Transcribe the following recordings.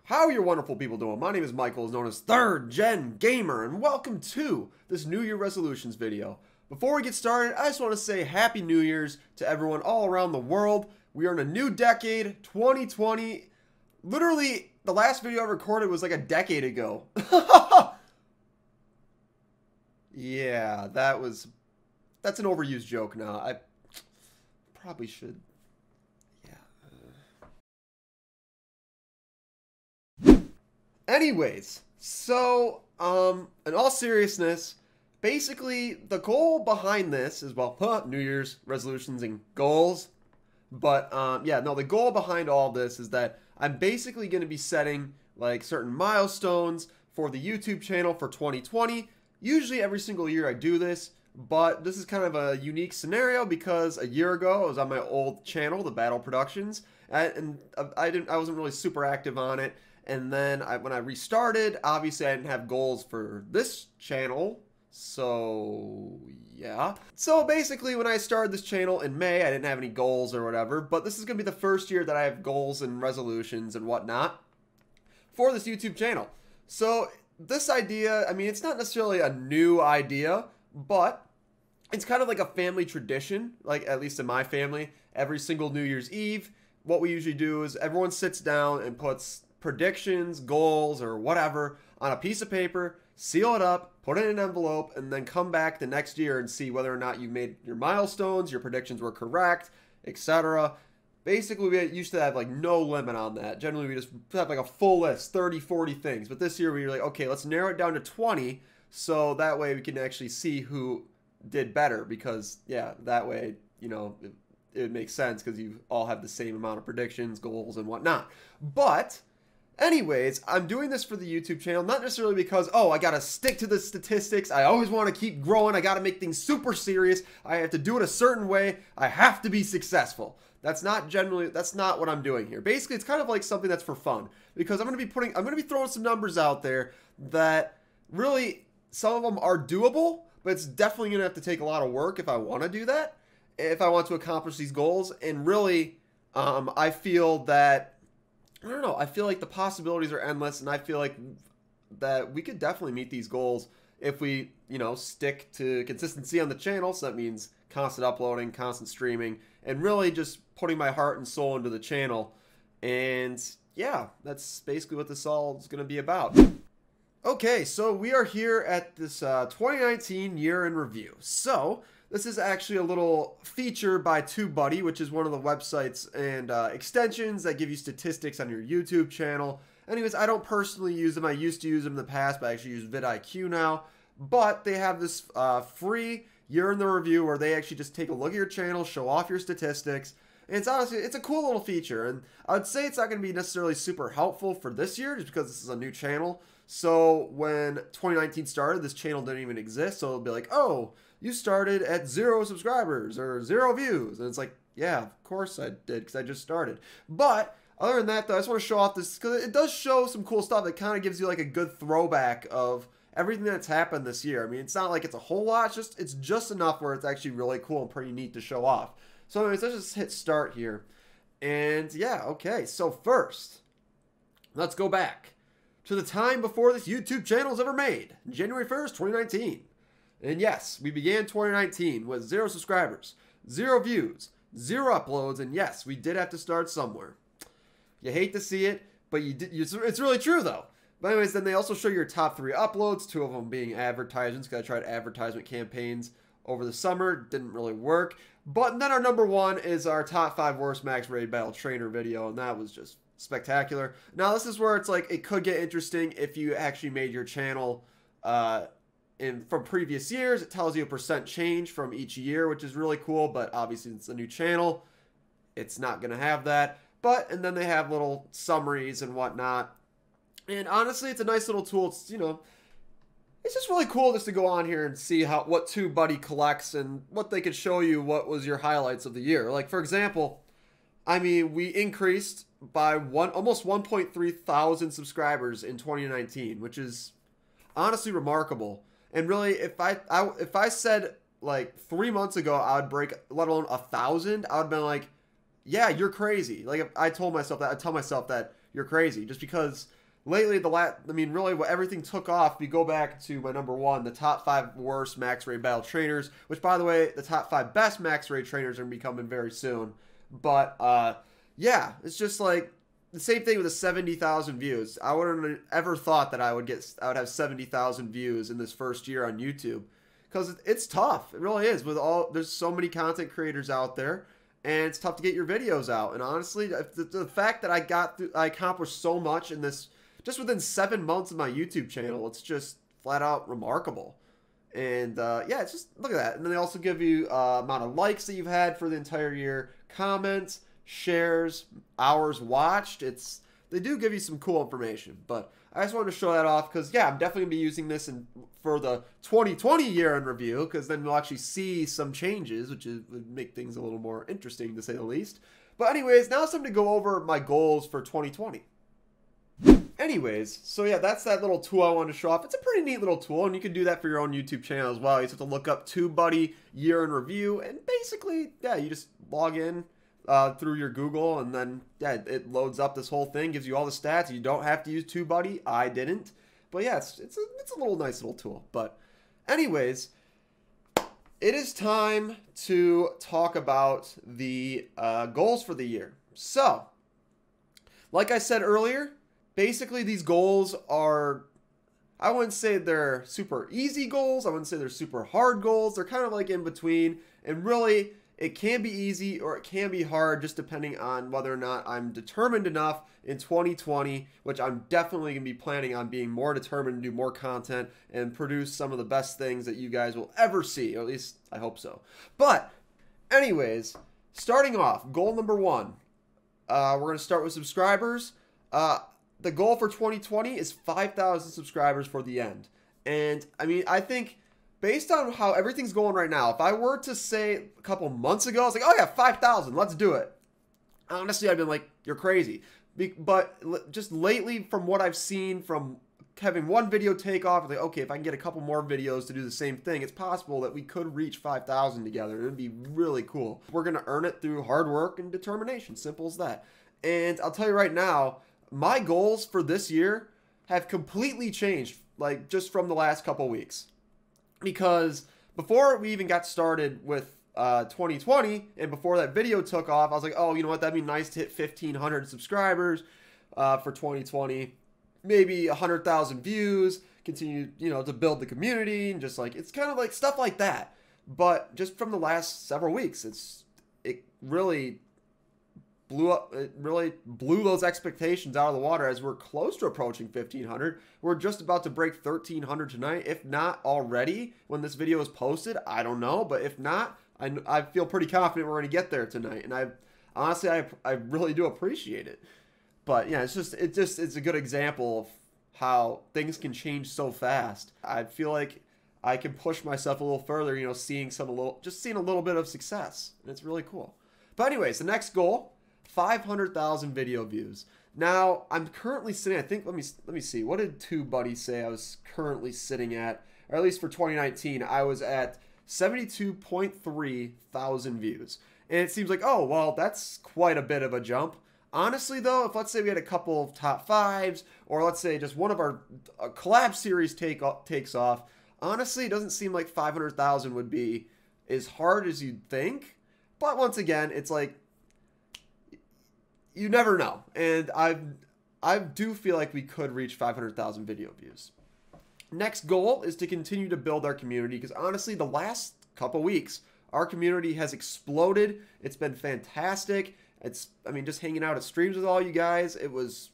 How are you wonderful people doing? My name is Michael, is known as Third Gen Gamer, and welcome to this New Year resolutions video. Before we get started, I just want to say Happy New Year's to everyone all around the world. We are in a new decade, 2020. Literally, the last video I recorded was like a decade ago. Yeah, that's an overused joke now. I probably should. Anyways, so, in all seriousness, basically, the goal behind this is, well, New Year's resolutions and goals. But, yeah, no, the goal behind all this is that I'm basically going to be setting, like, certain milestones for the YouTube channel for 2020. Usually every single year I do this, but this is kind of a unique scenario because a year ago I was on my old channel, The Battle Productions, and I wasn't really super active on it. And then when I restarted, obviously I didn't have goals for this channel. So, yeah. So basically when I started this channel in May, I didn't have any goals or whatever. But this is going to be the first year that I have goals and resolutions and whatnot for this YouTube channel. So this idea, I mean, it's not necessarily a new idea, but it's kind of like a family tradition. Like, at least in my family, every single New Year's Eve, what we usually do is everyone sits down and puts predictions, goals, or whatever on a piece of paper, seal it up, put it in an envelope, and then come back the next year and see whether or not you made your milestones, your predictions were correct, etc. Basically, we used to have like no limit on that. Generally, we just have like a full list, 30, 40 things. But this year, we were like, okay, let's narrow it down to 20, so that way we can actually see who did better. Because, yeah, that way, you know, it makes sense because you all have the same amount of predictions, goals, and whatnot. But anyways, I'm doing this for the YouTube channel, not necessarily because, oh, I gotta stick to the statistics, I always want to keep growing, I gotta make things super serious, I have to do it a certain way, I have to be successful. That's not what I'm doing here. Basically, it's kind of like something that's for fun, because I'm gonna be throwing some numbers out there that really, some of them are doable, but it's definitely gonna have to take a lot of work if I want to do that, if I want to accomplish these goals. And really, I feel that, I don't know, I feel like the possibilities are endless, and I feel like that we could definitely meet these goals if we, you know, stick to consistency on the channel. So that means constant uploading, constant streaming, and really just putting my heart and soul into the channel. And yeah, that's basically what this all is going to be about. Okay, so we are here at this 2019 year in review. So this is actually a little feature by TubeBuddy, which is one of the websites and extensions that give you statistics on your YouTube channel. Anyways, I don't personally use them. I used to use them in the past, but I actually use vidIQ now. But they have this free year in the review where they actually just take a look at your channel, show off your statistics. And it's honestly, it's a cool little feature. And I would say it's not going to be necessarily super helpful for this year, just because this is a new channel. So when 2019 started, this channel didn't even exist. So it'll be like, oh, you started at 0 subscribers or 0 views. And it's like, yeah, of course I did, because I just started. But other than that, though, I just want to show off this, because it does show some cool stuff that kind of gives you like a good throwback of everything that's happened this year. I mean, it's not like it's a whole lot, it's just enough where it's actually really cool and pretty neat to show off. So anyways, let's just hit start here. And yeah, okay, so first, let's go back to the time before this YouTube channel was ever made, January 1st, 2019. And yes, we began 2019 with 0 subscribers, 0 views, 0 uploads, and yes, we did have to start somewhere. You hate to see it, but it's really true though. But anyways, then they also show your top 3 uploads, 2 of them being advertisements, because I tried advertisement campaigns over the summer, didn't really work. But then our number 1 is our top 5 worst max rated battle trainer video, and that was just spectacular. Now this is where it's like, it could get interesting if you actually made your channel from previous years. It tells you a percent change from each year, which is really cool, but obviously it's a new channel, it's not going to have that. And then they have little summaries and whatnot. And honestly, it's a nice little tool. It's, you know, it's just really cool just to go on here and see what TubeBuddy collects and what they could show you what was your highlights of the year. Like, for example, I mean, we increased by almost 1.3 thousand subscribers in 2019, which is honestly remarkable. And really, if I said like 3 months ago I would break, let alone 1,000, I would have been like, yeah, you're crazy. Like, if I told myself that, I'd tell myself that you're crazy. Just because lately really what everything took off. If you go back to my number one, the top 5 worst max raid battle trainers, which by the way, the top 5 best max raid trainers are gonna be coming very soon. But yeah, it's just like the same thing with the 70,000 views. I wouldn't have ever thought that I would have 70,000 views in this first year on YouTube, because it's tough. It really is. There's so many content creators out there, and it's tough to get your videos out. And honestly, the fact that I accomplished so much in this just within 7 months of my YouTube channel, it's just flat out remarkable. And yeah, it's just, look at that. And then they also give you amount of likes that you've had for the entire year, comments, shares, hours watched. They do give you some cool information, but I just wanted to show that off because, yeah, I'm definitely going to be using this for the 2020 year in review, because then we'll actually see some changes, which would make things a little more interesting, to say the least. But anyways, now it's time to go over my goals for 2020. Anyways, so yeah, that's that little tool I wanted to show off. It's a pretty neat little tool, and you can do that for your own YouTube channel as well. You just have to look up TubeBuddy year in review, and basically, yeah, you just log in through your Google, and then yeah, it loads up this whole thing, gives you all the stats. You don't have to use TubeBuddy. I didn't, but yeah, it's a little nice little tool. But anyways, it is time to talk about the goals for the year. So, like I said earlier, basically these goals are, I wouldn't say they're super easy goals. I wouldn't say they're super hard goals. They're kind of like in between, and really, it can be easy or it can be hard, just depending on whether or not I'm determined enough in 2020, which I'm definitely going to be planning on being more determined to do more content and produce some of the best things that you guys will ever see, or at least I hope so. But anyways, starting off, goal number 1, we're going to start with subscribers. The goal for 2020 is 5,000 subscribers for the end. And I mean, I think based on how everything's going right now, if I were to say a couple months ago, I was like, oh yeah, 5,000, let's do it. Honestly, I've been like, you're crazy. But just lately, from what I've seen from having one video take off, I'm like, okay, if I can get a couple more videos to do the same thing, it's possible that we could reach 5,000 together. It would be really cool. We're going to earn it through hard work and determination. Simple as that. And I'll tell you right now, my goals for this year have completely changed, like just from the last couple weeks. Because before we even got started with 2020, and before that video took off, I was like, oh, you know what, that'd be nice to hit 1,500 subscribers for 2020, maybe 100,000 views, continue, you know, to build the community, and just like, it's kind of like stuff like that. But just from the last several weeks, it really blew those expectations out of the water, as we're close to approaching 1,500. We're just about to break 1,300 tonight, if not already when this video is posted. I don't know, but if not, I feel pretty confident we're going to get there tonight, and I really do appreciate it. But yeah, it's a good example of how things can change so fast. I feel like I can push myself a little further, you know, seeing a little bit of success, and it's really cool. But anyways, the next goal, 500,000 video views. Now, I'm currently sitting, I think, let me see, what did TubeBuddy say I was currently sitting at? Or at least for 2019, I was at 72.3 thousand views. And it seems like, oh, well, that's quite a bit of a jump. Honestly, though, if let's say we had a couple of top 5s, or let's say just one of our collab series takes off, honestly, it doesn't seem like 500,000 would be as hard as you'd think. But once again, it's like, you never know. And I do feel like we could reach 500,000 video views. Next goal is to continue to build our community, because honestly, the last couple weeks, our community has exploded. It's been fantastic. I mean, just hanging out at streams with all you guys, it was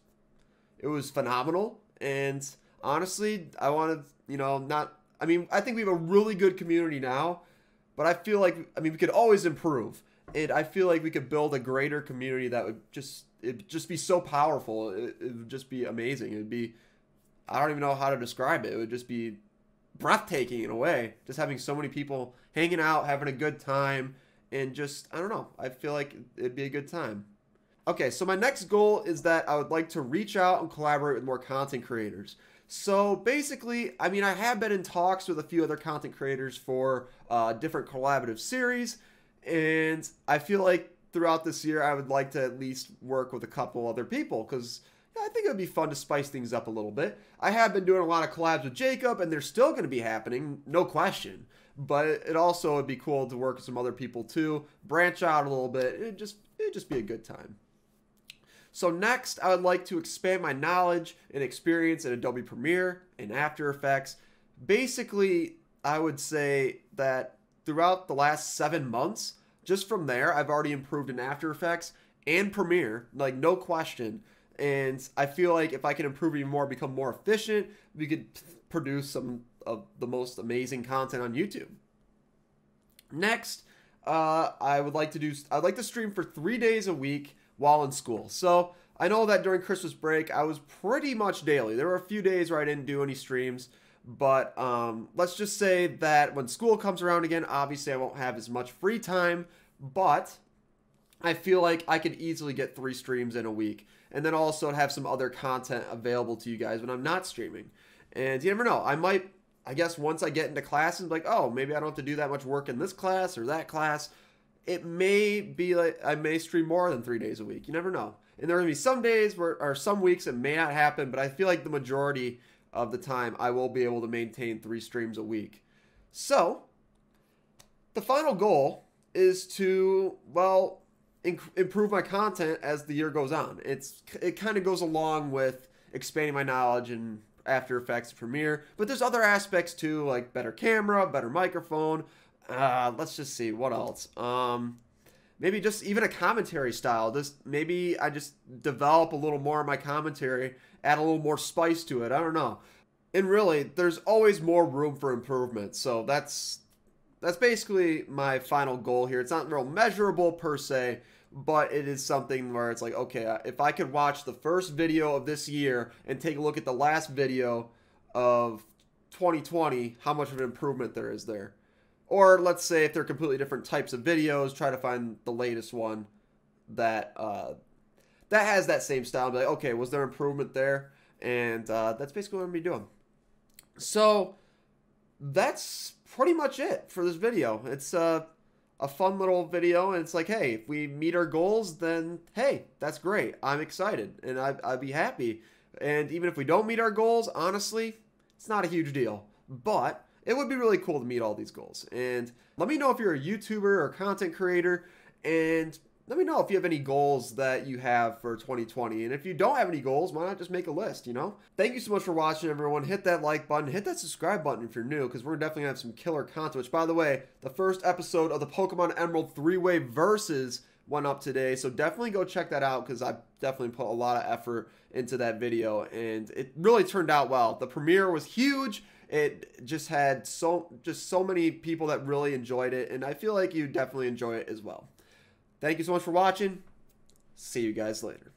phenomenal. And honestly, I want to, you know, I think we have a really good community now, but I feel like, we could always improve. And I feel like we could build a greater community that would it'd just be so powerful. It would just be amazing. It'd be, I don't even know how to describe it. It would just be breathtaking in a way. Just having so many people hanging out, having a good time, and just, I don't know. I feel like it'd be a good time. Okay, so my next goal is that I would like to reach out and collaborate with more content creators. So basically, I have been in talks with a few other content creators for different collaborative series. And I feel like throughout this year, I would like to at least work with a couple other people, because, I think it would be fun to spice things up a little bbit. I have been doing a lot of collabs with Jacob, and they're still going to be happening, no question. But it also would be cool to work with some other people too, branch out a little bit. It'd just be a good time. So next, I would like to expand my knowledge and experience in Adobe Premiere and After Effects. Basically, I would say that throughout the last 7 months, just from there, I've already improved in After Effects and Premiere, like no question. And I feel like if I can improve even more, become more efficient, we could produce some of the most amazing content on YouTube. Next, I'd like to stream for 3 days a week while in school. So I know that during Christmas break, I was pretty much daily. There were a few days where I didn't do any streams, but let's just say that when school comes around again, obviously I won't have as much free time, but I feel like I could easily get 3 streams in a week, and then also have some other content available to you guys when I'm not streaming. And you never know, I guess once I get into classes, like, oh, maybe I don't have to do that much work in this class or that class. It may be like I may stream more than 3 days a week. You never know. And there are going to be some days or some weeks it may not happen, but I feel like the majority of the time I will be able to maintain 3 streams a week. So the final goal is to, well, improve my content as the year goes on. It kind of goes along with expanding my knowledge in After Effects and Premiere, but there's other aspects too, like better camera, better microphone. Let's just see what else. Maybe just even a commentary style. Maybe I just develop a little more of my commentary, add a little more spice to it. I don't know. And really, there's always more room for improvement. So that's basically my final goal here. It's not real measurable per se, but it is something where it's like, okay, if I could watch the first video of this year and take a look at the last video of 2020, how much of an improvement there is there. Or let's say if they're completely different types of videos, try to find the latest one that has that same style. And be like, okay, was there improvement there? And that's basically what I'm going to be doing. So that's pretty much it for this video. It's a fun little video, and it's like, hey, if we meet our goals, then hey, that's great. I'm excited, and I'd be happy. And even if we don't meet our goals, honestly, it's not a huge deal. But it would be really cool to meet all these goals. And let me know if you're a YouTuber or content creator, and let me know if you have any goals that you have for 2020. And if you don't have any goals, why not just make a list, you know? Thank you so much for watching, everyone. Hit that like button. Hit that subscribe button if you're new, because we're definitely going to have some killer content. Which, by the way, the first episode of the Pokemon Emerald 3-Way Versus went up today. So definitely go check that out, because I definitely put a lot of effort into that video. And it really turned out well. The premiere was huge. It just had so many people that really enjoyed it. And I feel like you definitely enjoy it as well. Thank you so much for watching. See you guys later.